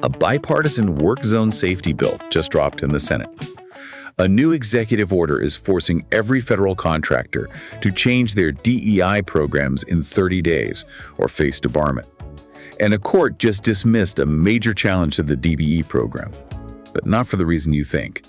A bipartisan work zone safety bill just dropped in the Senate. A new executive order is forcing every federal contractor to change their DEI programs in 30 days or face debarment. And a court just dismissed a major challenge to the DBE program, but not for the reason you think.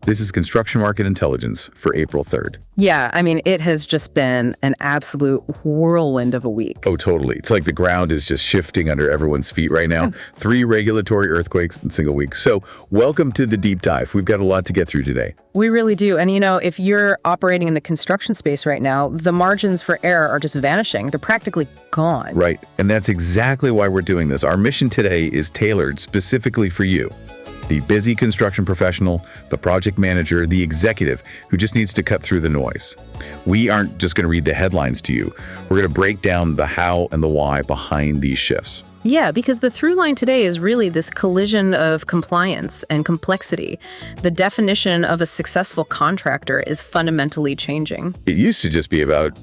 This is Construction Market Intelligence for April 3rd. Yeah, I mean, it has just been an absolute whirlwind of a week. Oh, totally. It's like the ground is just shifting under everyone's feet right now. 3 regulatory earthquakes in a single week. So welcome to the deep dive. We've got a lot to get through today. We really do. And you know, if you're operating in the construction space right now, the margins for error are just vanishing. They're practically gone. Right. And that's exactly why we're doing this. Our mission today is tailored specifically for you. The busy construction professional, the project manager, the executive who just needs to cut through the noise. We aren't just going to read the headlines to you. We're going to break down the how and the why behind these shifts. Yeah, because the through line today is really this collision of compliance and complexity. The definition of a successful contractor is fundamentally changing. It used to just be about,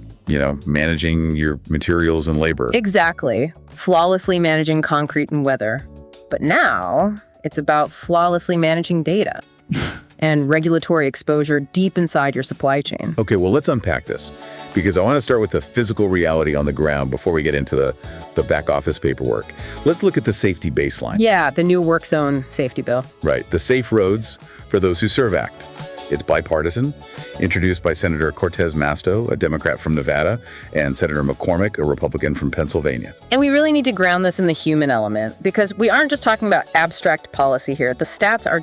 managing your materials and labor. Exactly. Flawlessly managing concrete and weather. But now it's about flawlessly managing data and regulatory exposure deep inside your supply chain. Okay, well, let's unpack this because I want to start with the physical reality on the ground before we get into the back office paperwork. Let's look at the safety baseline. Yeah, the new work zone safety bill. Right, the Safe Roads for Those Who Serve Act. It's bipartisan, introduced by Senator Cortez Masto, a Democrat from Nevada, and Senator McCormick, a Republican from Pennsylvania. And we really need to ground this in the human element because we aren't just talking about abstract policy here. The stats are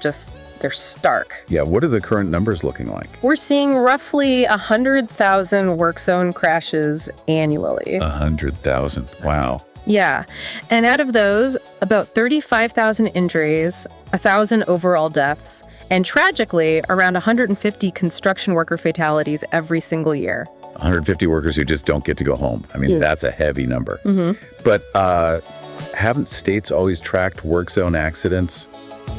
they're stark. Yeah, what are the current numbers looking like? We're seeing roughly 100,000 work zone crashes annually. 100,000, wow. Yeah, and out of those, about 35,000 injuries, 1,000 overall deaths, and tragically, around 150 construction worker fatalities every single year. 150 workers who just don't get to go home. I mean, That's a heavy number. Mm-hmm. But haven't states always tracked work zone accidents?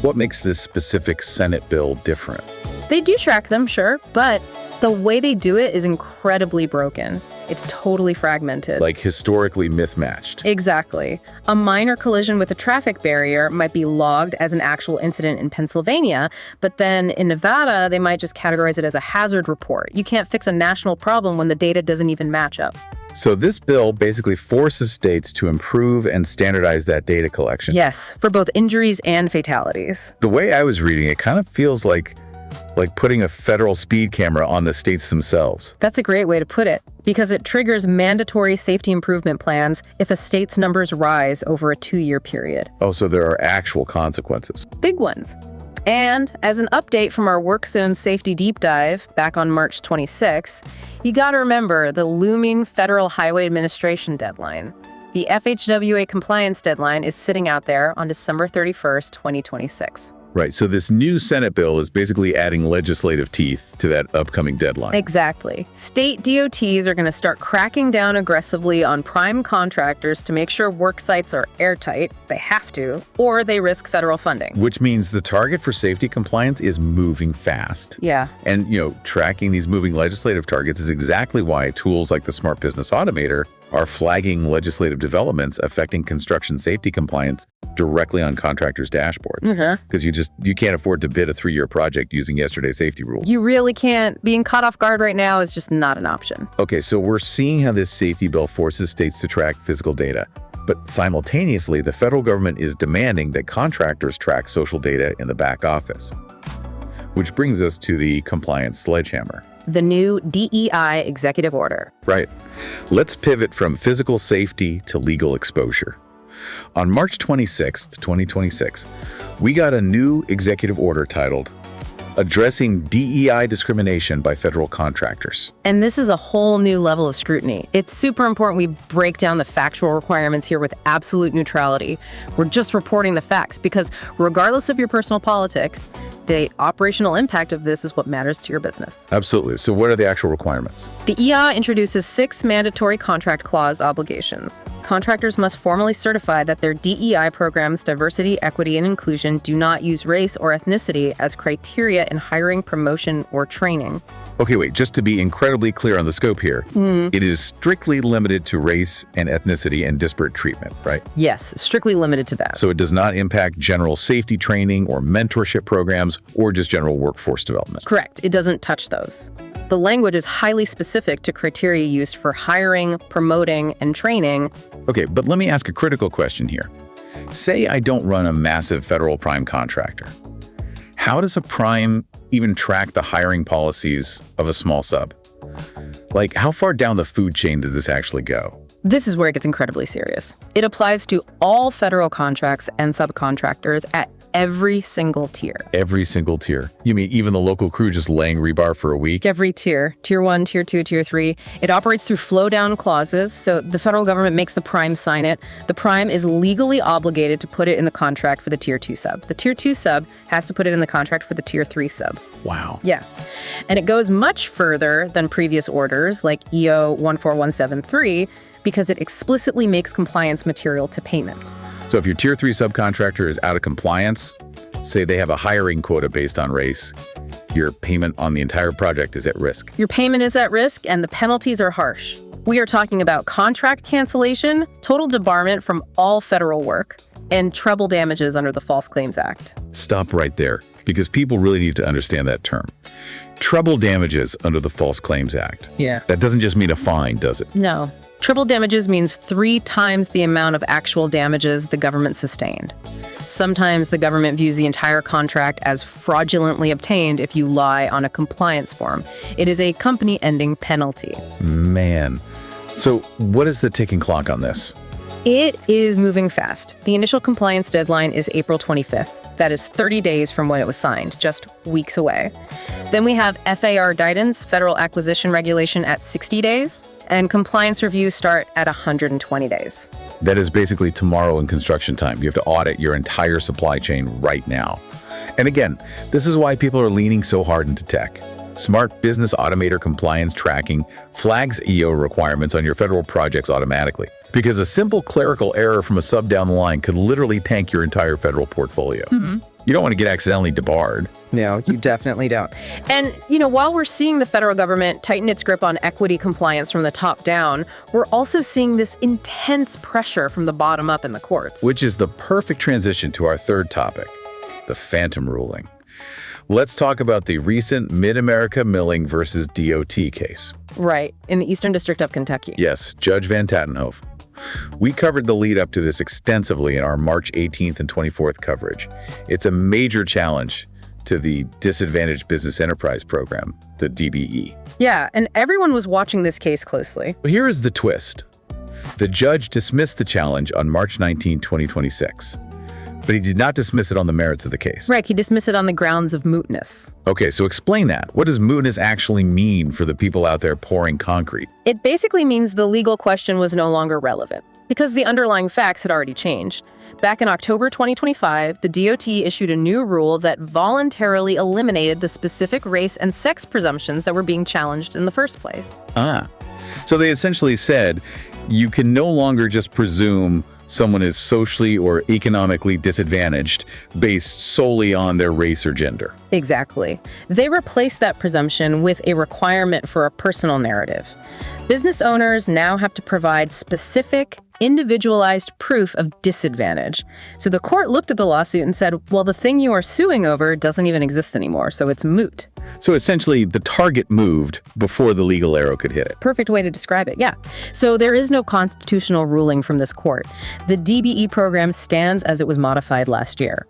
What makes this specific Senate bill different? They do track them, sure, but the way they do it is incredibly broken. It's totally fragmented. Like historically mismatched. Exactly. A minor collision with a traffic barrier might be logged as an actual incident in Pennsylvania, but then in Nevada, they might just categorize it as a hazard report. You can't fix a national problem when the data doesn't even match up. So this bill basically forces states to improve and standardize that data collection. Yes, for both injuries and fatalities. The way I was reading it kind of feels like putting a federal speed camera on the states themselves. That's a great way to put it, because it triggers mandatory safety improvement plans if a state's numbers rise over a 2-year period. Oh, so there are actual consequences. Big ones. And as an update from our Work Zone Safety Deep Dive back on March 26, you gotta remember the looming Federal Highway Administration deadline. The FHWA compliance deadline is sitting out there on December 31st, 2026. Right, so this new Senate bill is basically adding legislative teeth to that upcoming deadline. Exactly. State DOTs are going to start cracking down aggressively on prime contractors to make sure work sites are airtight. They have to, or they risk federal funding. Which means the target for safety compliance is moving fast. Yeah. And, tracking these moving legislative targets is exactly why tools like the Smart Business Automator are flagging legislative developments affecting construction safety compliance directly on contractors' dashboards. Because you can't afford to bid a 3-year project using yesterday's safety rules. You really can't. Being caught off guard right now is just not an option. Okay, so we're seeing how this safety bill forces states to track physical data. But simultaneously, the federal government is demanding that contractors track social data in the back office. Which brings us to the compliance sledgehammer. The new DEI executive order. Right. Let's pivot from physical safety to legal exposure. On March 26, 2026, we got a new executive order titled Addressing DEI Discrimination by Federal Contractors. And this is a whole new level of scrutiny. It's super important we break down the factual requirements here with absolute neutrality. We're just reporting the facts because regardless of your personal politics, The operational impact of this is what matters to your business. Absolutely. So what are the actual requirements? The EIA introduces 6 mandatory contract clause obligations. Contractors must formally certify that their DEI programs, diversity, equity, and inclusion, do not use race or ethnicity as criteria in hiring, promotion, or training. Okay, wait, just to be incredibly clear on the scope here, it is strictly limited to race and ethnicity and disparate treatment, right? Yes, strictly limited to that. So it does not impact general safety training or mentorship programs or just general workforce development. Correct. It doesn't touch those. The language is highly specific to criteria used for hiring, promoting, and training. Okay, but let me ask a critical question here. Say I don't run a massive federal prime contractor. How does a prime even track the hiring policies of a small sub? Like, how far down the food chain does this actually go? This is where it gets incredibly serious. It applies to all federal contracts and subcontractors at every single tier. Every single tier. You mean even the local crew just laying rebar for a week? Every tier. Tier 1, Tier 2, Tier 3. It operates through flow-down clauses, so the federal government makes the prime sign it. The prime is legally obligated to put it in the contract for the Tier 2 sub. The Tier 2 sub has to put it in the contract for the Tier 3 sub. Wow. Yeah. And it goes much further than previous orders, like EO 14173, because it explicitly makes compliance material to payment. So if your Tier 3 subcontractor is out of compliance, say they have a hiring quota based on race, your payment on the entire project is at risk. Your payment is at risk, and the penalties are harsh. We are talking about contract cancellation, total debarment from all federal work, and treble damages under the False Claims Act. Stop right there, because people really need to understand that term. Treble damages under the False Claims Act. Yeah. That doesn't just mean a fine, does it? No. Triple damages means 3 times the amount of actual damages the government sustained. Sometimes the government views the entire contract as fraudulently obtained if you lie on a compliance form. It is a company-ending penalty. Man. So what is the ticking clock on this? It is moving fast. The initial compliance deadline is April 25th. That is 30 days from when it was signed, just weeks away. Then we have FAR guidance, Federal Acquisition Regulation, at 60 days. And compliance reviews start at 120 days. That is basically tomorrow in construction time. You have to audit your entire supply chain right now. And again, this is why people are leaning so hard into tech. Smart Business Automator compliance tracking flags EO requirements on your federal projects automatically. Because a simple clerical error from a sub down the line could literally tank your entire federal portfolio. You don't want to get accidentally debarred. No, you definitely don't. And, while we're seeing the federal government tighten its grip on equity compliance from the top down, we're also seeing this intense pressure from the bottom up in the courts. Which is the perfect transition to our third topic, the phantom ruling. Let's talk about the recent Mid-America Milling versus DOT case. Right, in the Eastern District of Kentucky. Yes, Judge Van Tatenhove. We covered the lead up to this extensively in our March 18th and 24th coverage. It's a major challenge to the Disadvantaged Business Enterprise Program, the DBE. Yeah, and everyone was watching this case closely. Here is the twist. The judge dismissed the challenge on March 19, 2026. But he did not dismiss it on the merits of the case. Right, he dismissed it on the grounds of mootness. Okay, so explain that. What does mootness actually mean for the people out there pouring concrete? It basically means the legal question was no longer relevant, because the underlying facts had already changed. Back in October 2025, the DOT issued a new rule that voluntarily eliminated the specific race and sex presumptions that were being challenged in the first place. So they essentially said, you can no longer just presume someone is socially or economically disadvantaged based solely on their race or gender. Exactly. They replaced that presumption with a requirement for a personal narrative. Business owners now have to provide specific, individualized proof of disadvantage. So the court looked at the lawsuit and said, well, the thing you are suing over doesn't even exist anymore, so it's moot. So essentially, the target moved before the legal arrow could hit it. Perfect way to describe it, yeah. So there is no constitutional ruling from this court. The DBE program stands as it was modified last year.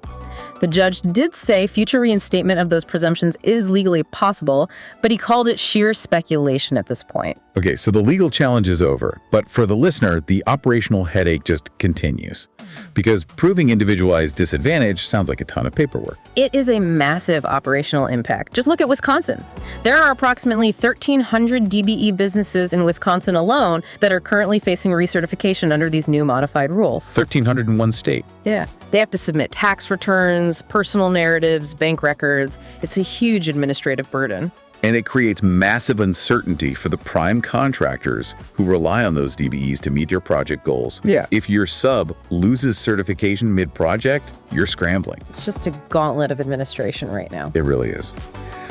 The judge did say future reinstatement of those presumptions is legally possible, but he called it sheer speculation at this point. Okay, so the legal challenge is over, but for the listener, the operational headache just continues. Because proving individualized disadvantage sounds like a ton of paperwork. It is a massive operational impact. Just look at Wisconsin. There are approximately 1,300 DBE businesses in Wisconsin alone that are currently facing recertification under these new modified rules. 1,300 in one state. Yeah. They have to submit tax returns, personal narratives, bank records. It's a huge administrative burden. And it creates massive uncertainty for the prime contractors who rely on those DBEs to meet their project goals. Yeah. If your sub loses certification mid-project, you're scrambling. It's just a gauntlet of administration right now. It really is.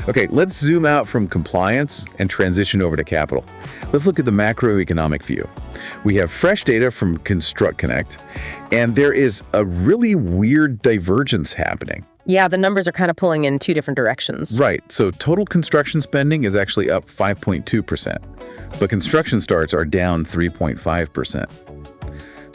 Okay, let's zoom out from compliance and transition over to capital. Let's look at the macroeconomic view. We have fresh data from ConstructConnect, and there is a really weird divergence happening. Yeah, the numbers are kind of pulling in two different directions. Right. So total construction spending is actually up 5.2%, but construction starts are down 3.5%.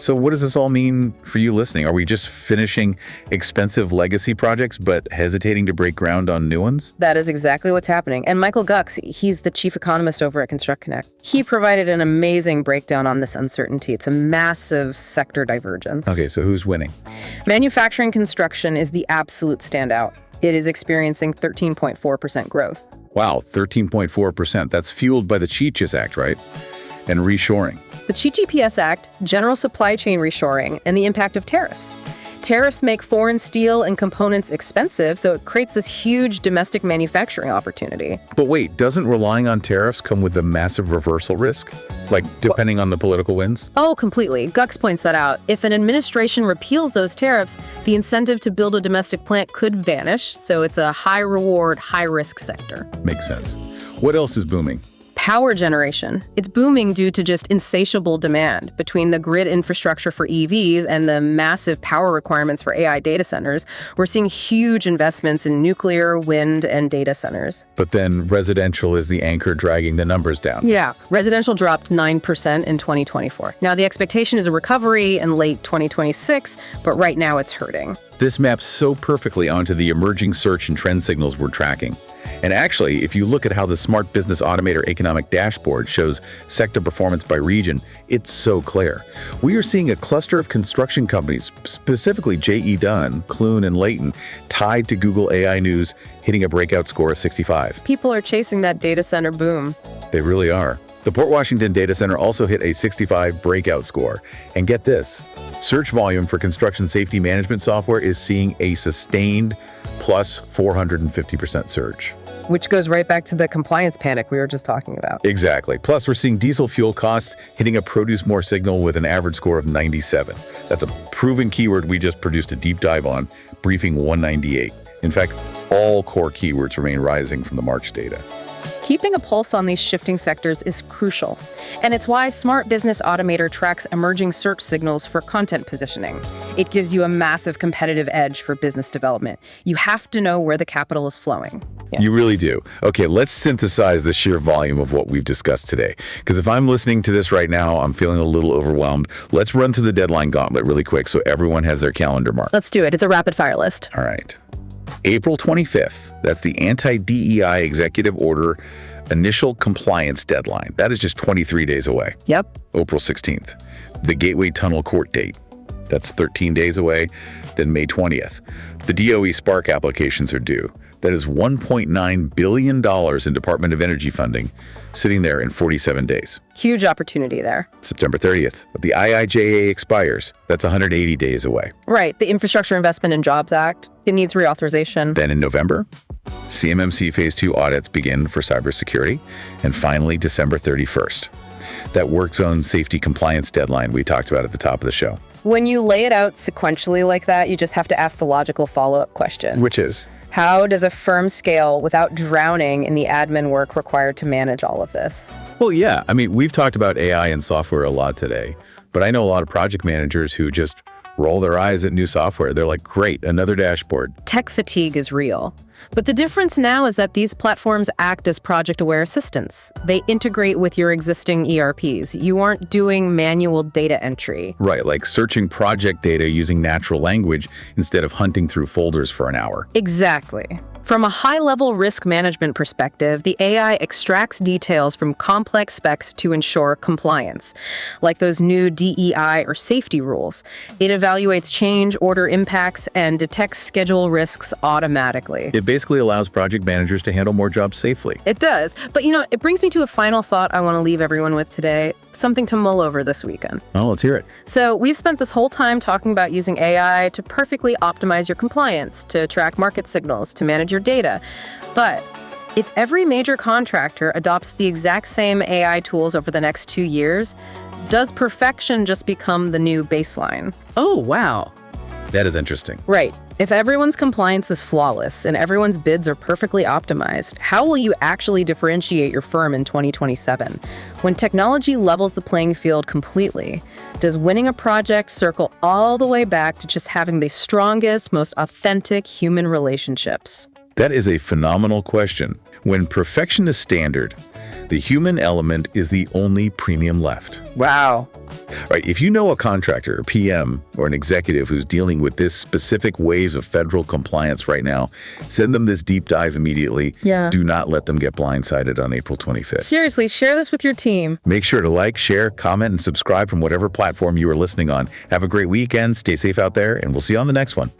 So what does this all mean for you listening? Are we just finishing expensive legacy projects but hesitating to break ground on new ones? That is exactly what's happening. And Michael Gux, he's the chief economist over at ConstructConnect. He provided an amazing breakdown on this uncertainty. It's a massive sector divergence. Okay, so who's winning? Manufacturing construction is the absolute standout. It is experiencing 13.4% growth. Wow, 13.4%. That's fueled by the CHIPS Act, right? And reshoring. The CHIPS Act, general supply chain reshoring, and the impact of tariffs. Tariffs make foreign steel and components expensive, so it creates this huge domestic manufacturing opportunity. But wait, doesn't relying on tariffs come with a massive reversal risk? Like, depending on the political winds? Oh, completely. Gux points that out. If an administration repeals those tariffs, the incentive to build a domestic plant could vanish, so it's a high-reward, high-risk sector. Makes sense. What else is booming? Power generation. It's booming due to just insatiable demand. Between the grid infrastructure for EVs and the massive power requirements for AI data centers, we're seeing huge investments in nuclear, wind, and data centers. But then residential is the anchor dragging the numbers down. Yeah, residential dropped 9% in 2024. Now, the expectation is a recovery in late 2026, but right now it's hurting. This maps so perfectly onto the emerging search and trend signals we're tracking. And actually, if you look at how the Smart Business Automator economic dashboard shows sector performance by region, it's so clear. We are seeing a cluster of construction companies, specifically J.E. Dunn, Clune, and Layton, tied to Google AI News, hitting a breakout score of 65. People are chasing that data center boom. They really are. The Port Washington data center also hit a 65 breakout score. And get this, search volume for construction safety management software is seeing a sustained plus 450% surge. Which goes right back to the compliance panic we were just talking about. Exactly. Plus, we're seeing diesel fuel costs hitting a produce more signal with an average score of 97. That's a proven keyword we just produced a deep dive on, briefing 198. In fact, all core keywords remain rising from the March data. Keeping a pulse on these shifting sectors is crucial, and it's why Smart Business Automator tracks emerging search signals for content positioning. It gives you a massive competitive edge for business development. You have to know where the capital is flowing. Yeah. You really do. Okay, let's synthesize the sheer volume of what we've discussed today. Because if I'm listening to this right now, I'm feeling a little overwhelmed. Let's run through the deadline gauntlet really quick so everyone has their calendar marked. Let's do it. It's a rapid fire list. All right. April 25th, that's the Anti-DEI Executive Order initial compliance deadline. That is just 23 days away. Yep. April 16th, the Gateway Tunnel court date. That's 13 days away. Then May 20th, the DOE Spark applications are due. That is $1.9 billion in Department of Energy funding sitting there in 47 days. Huge opportunity there. September 30th, the IIJA expires. That's 180 days away. Right. The Infrastructure Investment and Jobs Act, it needs reauthorization. Then in November, CMMC Phase 2 audits begin for cybersecurity. And finally, December 31st, that work zone safety compliance deadline we talked about at the top of the show. When you lay it out sequentially like that, you just have to ask the logical follow-up question. Which is? How does a firm scale without drowning in the admin work required to manage all of this? Well, yeah. I mean, we've talked about AI and software a lot today, but I know a lot of project managers who just roll their eyes at new software. They're like, great, another dashboard. Tech fatigue is real. But the difference now is that these platforms act as project-aware assistants. They integrate with your existing ERPs. You aren't doing manual data entry. Right, like searching project data using natural language instead of hunting through folders for an hour. Exactly. From a high-level risk management perspective, the AI extracts details from complex specs to ensure compliance, like those new DEI or safety rules. It evaluates change order impacts and detects schedule risks automatically. It basically allows project managers to handle more jobs safely. It does. But, it brings me to a final thought I want to leave everyone with today, something to mull over this weekend. Oh, let's hear it. So we've spent this whole time talking about using AI to perfectly optimize your compliance, to track market signals, to manage your data. But if every major contractor adopts the exact same AI tools over the next 2 years, does perfection just become the new baseline? Oh, wow. That is interesting. Right. If everyone's compliance is flawless and everyone's bids are perfectly optimized, how will you actually differentiate your firm in 2027? When technology levels the playing field completely, does winning a project circle all the way back to just having the strongest, most authentic human relationships? That is a phenomenal question. When perfection is standard, the human element is the only premium left. Wow. Right, if you know a contractor, a PM, or an executive who's dealing with this specific waves of federal compliance right now, send them this deep dive immediately. Yeah. Do not let them get blindsided on April 25th. Seriously, share this with your team. Make sure to like, share, comment, and subscribe from whatever platform you are listening on. Have a great weekend, stay safe out there, and we'll see you on the next one.